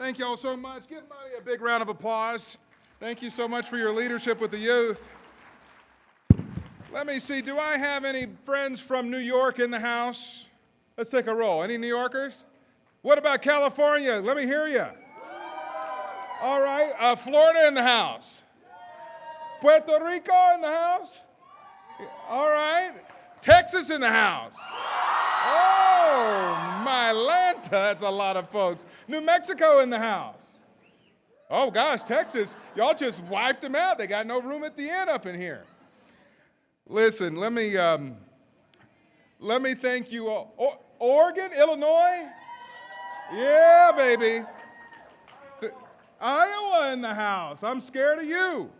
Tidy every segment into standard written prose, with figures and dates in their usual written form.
Thank you all so much. Give Marty a big round of applause. Thank you so much for your leadership with the youth. Let me see, do I have any friends from New York in the house? Let's take a roll. Any New Yorkers? What about California? Let me hear you. All right, Florida in the house. Puerto Rico in the house. All right, Texas in the house. Oh, my Lanta, that's a lot of folks. New Mexico in the house. Oh gosh, Texas, y'all just wiped them out. They got no room at the inn up in here. Listen, let me thank you all. Oregon, Illinois? Yeah, baby. Iowa in the house. I'm scared of you.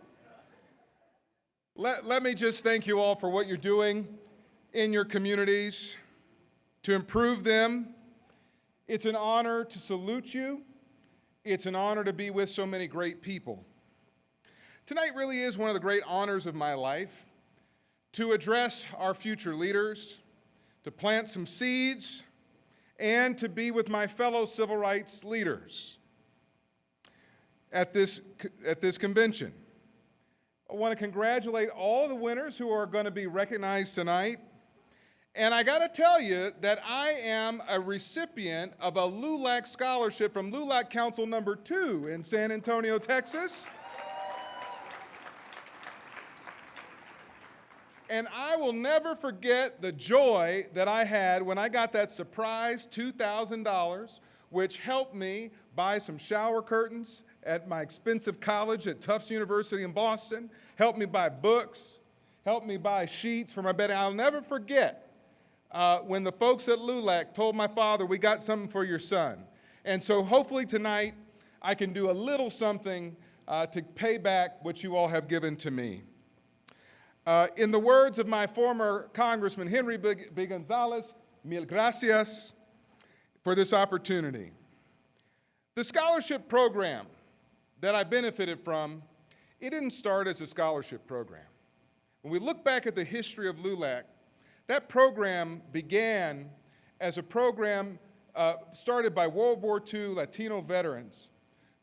Let me just thank you all for what you're doing in your communities to improve them. It's an honor to salute you. It's an honor to be with so many great people. Tonight really is one of the great honors of my life, to address our future leaders, to plant some seeds, and to be with my fellow civil rights leaders at this convention. I want to congratulate all the winners who are going to be recognized tonight. And I got to tell you that I am a recipient of a LULAC scholarship from LULAC Council number 2 in San Antonio, Texas. And I will never forget the joy that I had when I got that surprise $2,000, which helped me buy some shower curtains at my expensive college at Tufts University in Boston, helped me buy books, helped me buy sheets for my bed. I'll never forget when the folks at LULAC told my father, we got something for your son. And so hopefully tonight I can do a little something to pay back what you all have given to me. In the words of my former Congressman Henry B. Gonzalez, mil gracias for this opportunity. The scholarship program that I benefited from, it didn't start as a scholarship program. When we look back at the history of LULAC, that program began as a program started by World War II Latino veterans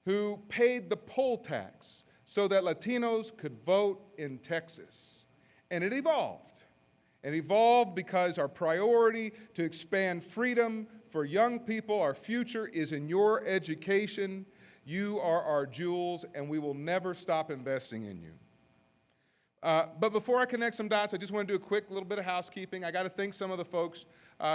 who paid the poll tax so that Latinos could vote in Texas. And it evolved. It evolved because our priority to expand freedom for young people, our future is in your education. You are our jewels, and we will never stop investing in you. But before I connect some dots, I just want to do a quick little bit of housekeeping. I got to thank some of the folks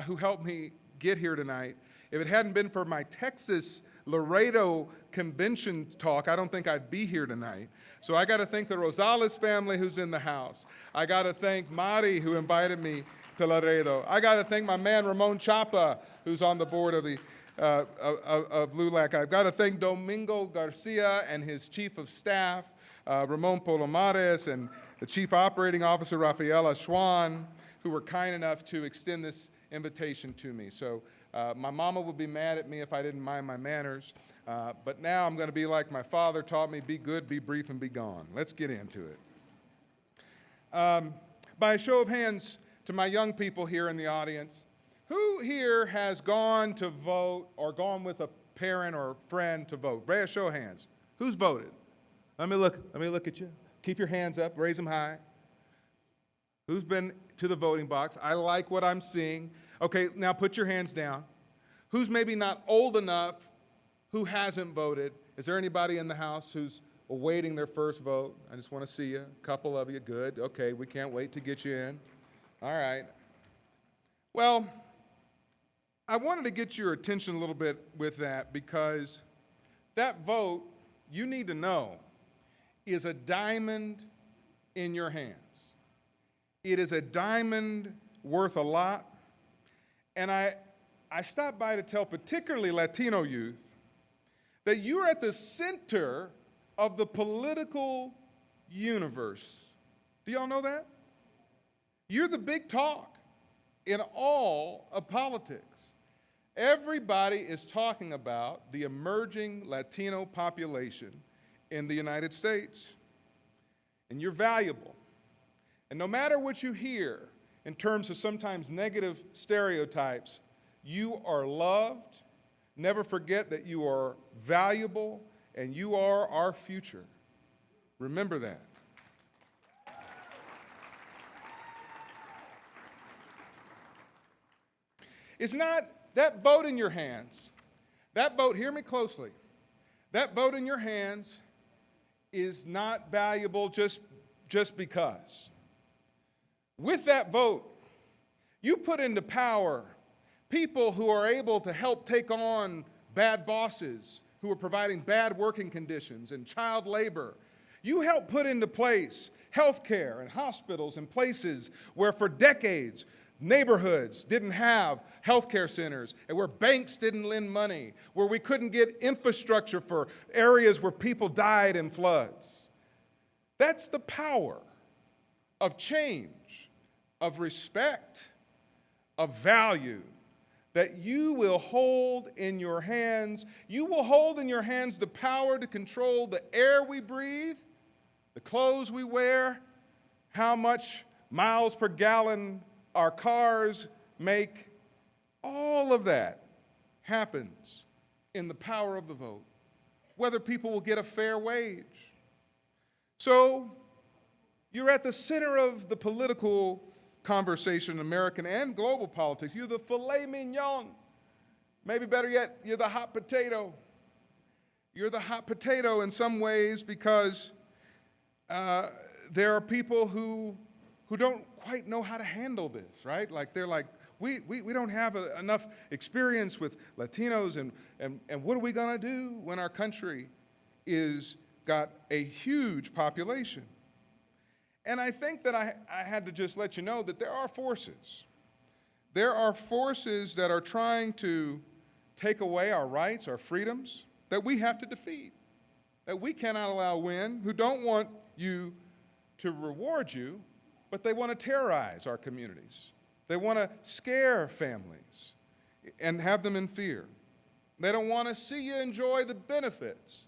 who helped me get here tonight. If it hadn't been for my Texas Laredo convention talk, I don't think I'd be here tonight. So I got to thank the Rosales family who's in the house. I got to thank Mari who invited me to Laredo. I got to thank my man Ramon Chapa who's on the board of the of LULAC. I've got to thank Domingo Garcia and his chief of staff, Ramon Palomares, and the chief operating officer, Rafaela Schwan, who were kind enough to extend this invitation to me. So my mama would be mad at me if I didn't mind my manners, but now I'm going to be like my father taught me, be good, be brief, and be gone. Let's get into it. By a show of hands to my young people here in the audience, who here has gone to vote or gone with a parent or friend to vote? By a show of hands. Who's voted? Let me look at you. Keep your hands up, raise them high. Who's been to the voting box? I like what I'm seeing. Okay, now put your hands down. Who's maybe not old enough, who hasn't voted? Is there anybody in the house who's awaiting their first vote? I just want to see you. A couple of you, good. Okay, we can't wait to get you in. All right. Well, I wanted to get your attention a little bit with that because that vote, you need to know, is a diamond in your hands. It is a diamond worth a lot. And I stopped by to tell particularly Latino youth that you're at the center of the political universe. Do y'all know that? You're the big talk in all of politics. Everybody is talking about the emerging Latino population in the United States. And you're valuable. And no matter what you hear in terms of sometimes negative stereotypes, you are loved, Never forget that you are valuable and you are our future. Remember that. It's not that vote in your hands. That vote, hear me closely, that vote in your hands is not valuable just because. With that vote, you put into power people who are able to help take on bad bosses who are providing bad working conditions and child labor. You help put into place health care and hospitals and places where for decades neighborhoods didn't have health care centers and where banks didn't lend money, where we couldn't get infrastructure for areas where people died in floods. That's the power of change, of respect, of value that you will hold in your hands. You will hold in your hands the power to control the air we breathe, the clothes we wear, how much miles per gallon our cars make. All of that happens in the power of the vote, whether people will get a fair wage. So you're at the center of the political conversation in American and global politics. You're the filet mignon. Maybe better yet, you're the hot potato. You're the hot potato in some ways because there are people who don't quite know how to handle this, right? Like they're like, we don't have enough experience with Latinos, and what are we gonna do when our country is got a huge population? And I think that I had to just let you know that there are forces. There are forces that are trying to take away our rights, our freedoms, that we have to defeat, that we cannot allow win, who don't want you to reward you, but they want to terrorize our communities. They want to scare families and have them in fear. They don't want to see you enjoy the benefits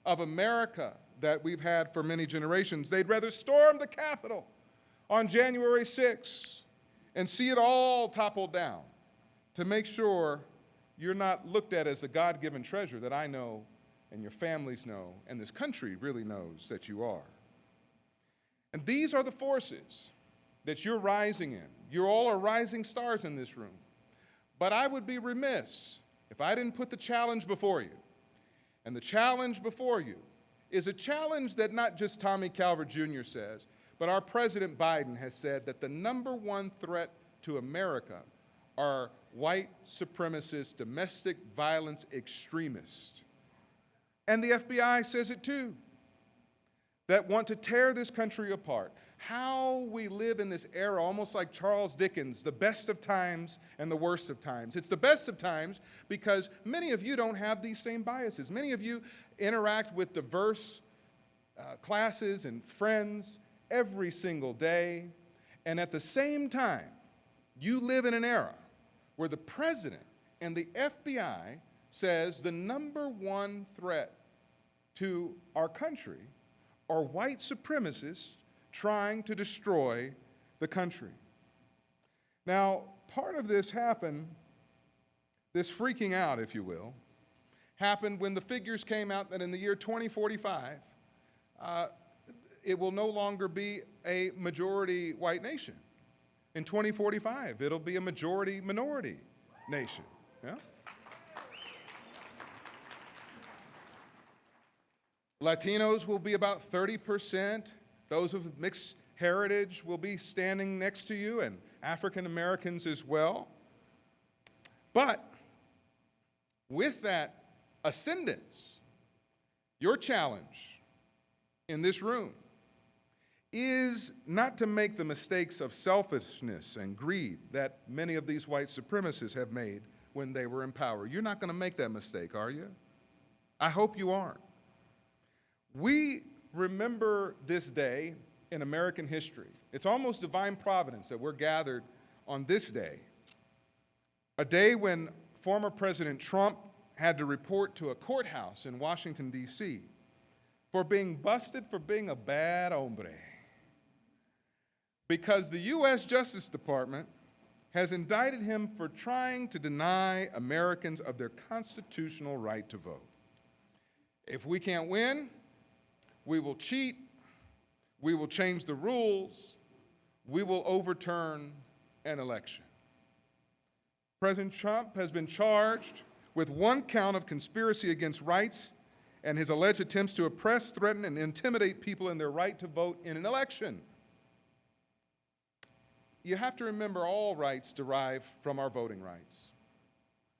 of America that we've had for many generations. They'd rather storm the Capitol on January 6th and see it all toppled down to make sure you're not looked at as a God-given treasure that I know and your families know and this country really knows that you are. And these are the forces that you're rising in. You all are rising stars in this room. But I would be remiss if I didn't put the challenge before you. And the challenge before you is a challenge that not just Tommy Calvert Jr. says, but our President Biden has said that the number one threat to America are white supremacist, domestic violence extremists. And the FBI says it too, that want to tear this country apart. How we live in this era, almost like Charles Dickens, the best of times and the worst of times. It's the best of times because many of you don't have these same biases. Many of you interact with diverse classes and friends every single day. And at the same time, you live in an era where the president and the FBI says the number one threat to our country are white supremacists trying to destroy the country. Now, part of this happened, this freaking out, if you will, happened when the figures came out that in the year 2045, it will no longer be a majority white nation. In 2045, it'll be a majority minority nation. Yeah? Latinos will be about 30%. Those of mixed heritage will be standing next to you, and African Americans as well. But with that ascendance, your challenge in this room is not to make the mistakes of selfishness and greed that many of these white supremacists have made when they were in power. You're not going to make that mistake, are you? I hope you aren't. We remember this day in American history. It's almost divine providence that we're gathered on this day, a day when former President Trump had to report to a courthouse in Washington, D.C. for being busted for being a bad hombre. Because the U.S. Justice Department has indicted him for trying to deny Americans of their constitutional right to vote. If we can't win, we will cheat, we will change the rules, we will overturn an election. President Trump has been charged with one count of conspiracy against rights and his alleged attempts to oppress, threaten, and intimidate people in their right to vote in an election. You have to remember all rights derive from our voting rights.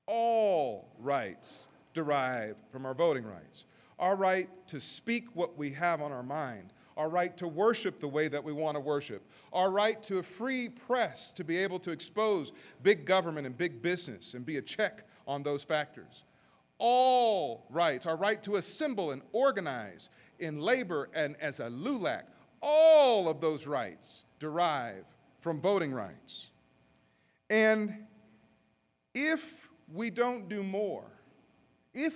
All rights derive from our voting rights. Our right to speak what we have on our mind, our right to worship the way that we want to worship, our right to a free press to be able to expose big government and big business and be a check on those factors. All rights, our right to assemble and organize in labor and as a LULAC, all of those rights derive from voting rights. And if we don't do more, if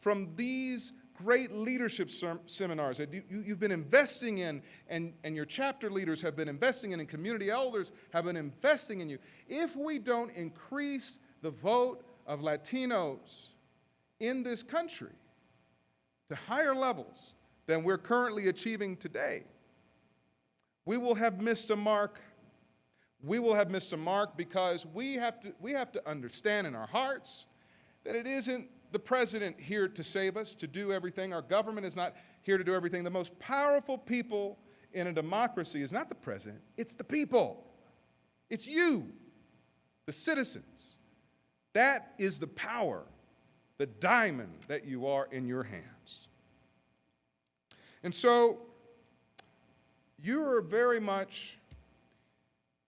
from these great leadership seminars that you've been investing in, and your chapter leaders have been investing in, and community elders have been investing in you, if we don't increase the vote of Latinos in this country to higher levels than we're currently achieving today, we will have missed a mark. We will have missed a mark because we have to understand in our hearts that it isn't the president here to save us, to do everything. Our government is not here to do everything. The most powerful people in a democracy is not the president, it's the people. It's you, the citizens. That is the power, the diamond that you are in your hands. And so, you are very much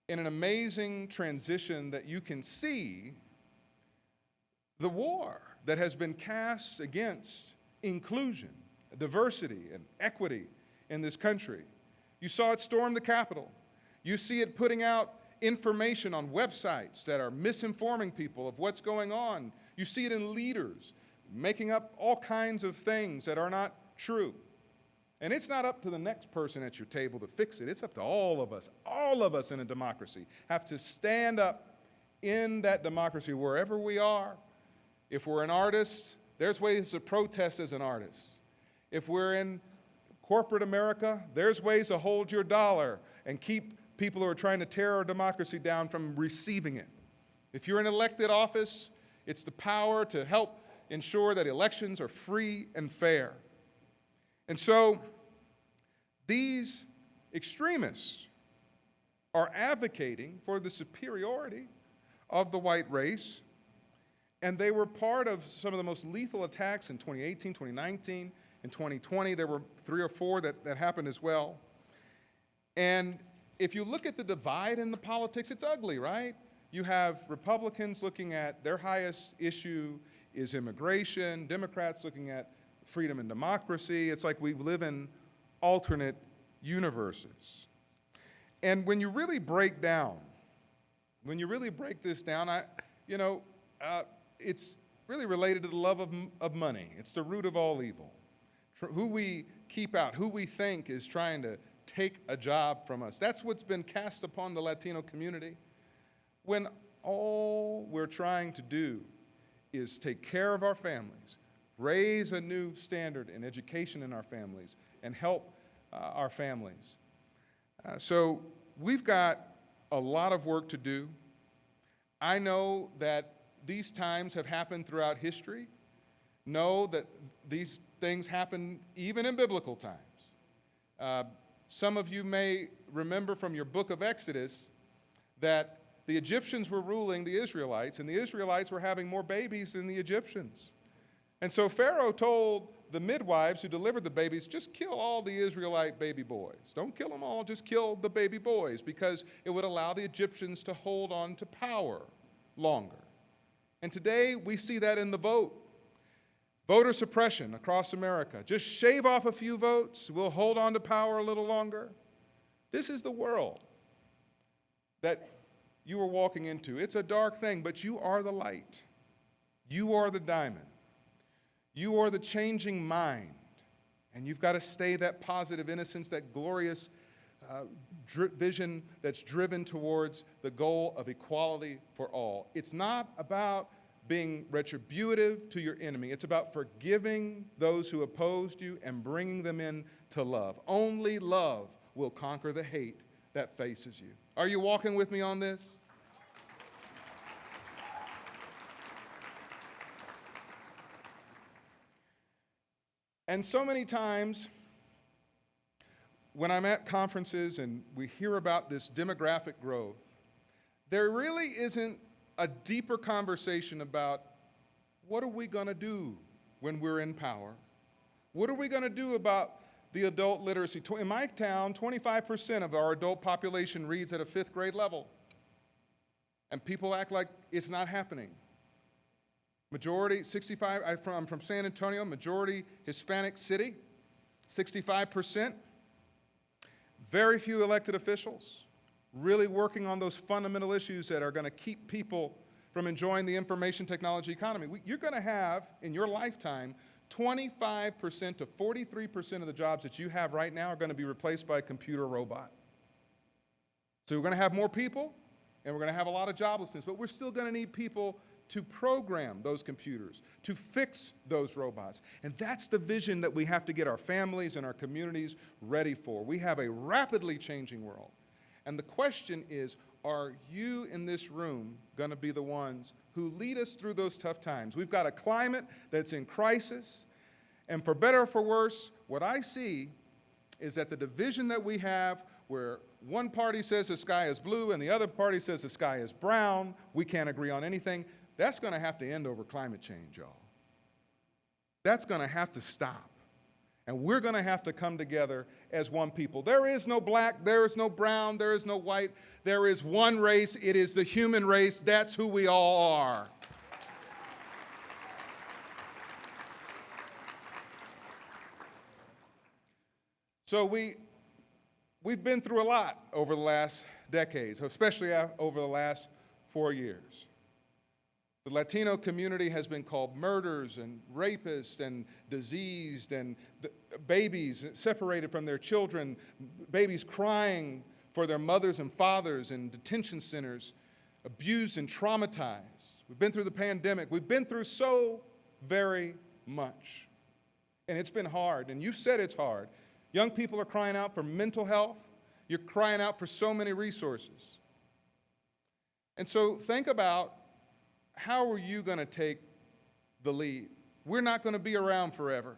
in an amazing transition that you can see the war that has been cast against inclusion, diversity, and equity in this country. You saw it storm the Capitol. You see it putting out information on websites that are misinforming people of what's going on. You see it in leaders making up all kinds of things that are not true. And it's not up to the next person at your table to fix it. It's up to all of us in a democracy have to stand up in that democracy wherever we are. If we're an artist, there's ways to protest as an artist. If we're in corporate America, there's ways to hold your dollar and keep people who are trying to tear our democracy down from receiving it. If you're in elected office, it's the power to help ensure that elections are free and fair. And so these extremists are advocating for the superiority of the white race, and they were part of some of the most lethal attacks in 2018, 2019, and 2020. There were 3 or 4 that happened as well. And if you look at the divide in the politics, it's ugly, right? You have Republicans looking at their highest issue is immigration, Democrats looking at freedom and democracy. It's like we live in alternate universes. And when you really break this down, it's really related to the love of money. It's the root of all evil. Who we keep out, who we think is trying to take a job from us. That's what's been cast upon the Latino community. When all we're trying to do is take care of our families, raise a new standard in education in our families, and help our families. So we've got a lot of work to do. I know that these times have happened throughout history. Know that these things happen even in biblical times. Some of you may remember from your book of Exodus that the Egyptians were ruling the Israelites, and the Israelites were having more babies than the Egyptians. And so Pharaoh told the midwives who delivered the babies, just kill all the Israelite baby boys. Don't kill them all, just kill the baby boys, because it would allow the Egyptians to hold on to power longer. And today we see that in the vote. Voter suppression across America. Just shave off a few votes, we'll hold on to power a little longer. This is the world that you are walking into. It's a dark thing, but you are the light. You are the diamond. You are the changing mind. And you've got to stay that positive innocence, that glorious vision that's driven towards the goal of equality for all. It's not about being retributive to your enemy. It's about forgiving those who opposed you and bringing them in to love. Only love will conquer the hate that faces you. Are you walking with me on this? And so many times when I'm at conferences and we hear about this demographic growth, there really isn't a deeper conversation about what are we going to do when we're in power? What are we going to do about the adult literacy? In my town, 25% of our adult population reads at a 5th grade level. And people act like it's not happening. Majority, 65, I'm from San Antonio, majority Hispanic city, 65%. Very few elected officials, really working on those fundamental issues that are going to keep people from enjoying the information technology economy. You're going to have, in your lifetime, 25% to 43% of the jobs that you have right now are going to be replaced by a computer robot. So we're going to have more people, and we're going to have a lot of joblessness, but we're still going to need people to program those computers, to fix those robots. And that's the vision that we have to get our families and our communities ready for. We have a rapidly changing world. And the question is, are you in this room going to be the ones who lead us through those tough times? We've got a climate that's in crisis. And for better or for worse, what I see is that the division that we have, where one party says the sky is blue and the other party says the sky is brown, we can't agree on anything, that's going to have to end over climate change, y'all. That's going to have to stop. And we're going to have to come together as one people. There is no black, there is no brown, there is no white. There is one race. It is the human race. That's who we all are. So we've been through a lot over the last decades, especially over the last 4 years. The Latino community has been called murderers and rapists and diseased, and babies separated from their children, babies crying for their mothers and fathers in detention centers, abused and traumatized. We've been through the pandemic. We've been through so very much. And it's been hard, and you've said it's hard. Young people are crying out for mental health. You're crying out for so many resources. And so think about, how are you going to take the lead? We're not going to be around forever.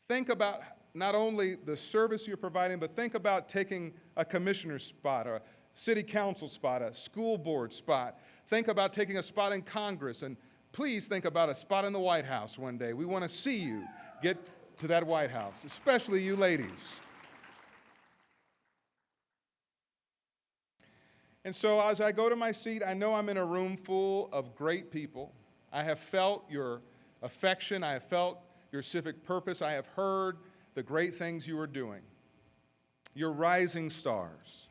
Think about not only the service you're providing, but think about taking a commissioner's spot, a city council spot, a school board spot. Think about taking a spot in Congress, and please think about a spot in the White House one day. We want to see you get to that White House, especially you ladies. And so as I go to my seat, I know I'm in a room full of great people. I have felt your affection. I have felt your civic purpose. I have heard the great things you are doing. You're rising stars.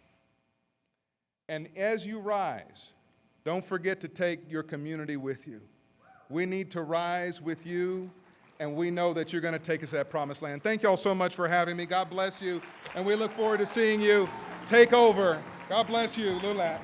And as you rise, don't forget to take your community with you. We need to rise with you, and we know that you're going to take us to that promised land. Thank you all so much for having me. God bless you, and we look forward to seeing you take over. God bless you, LULAC.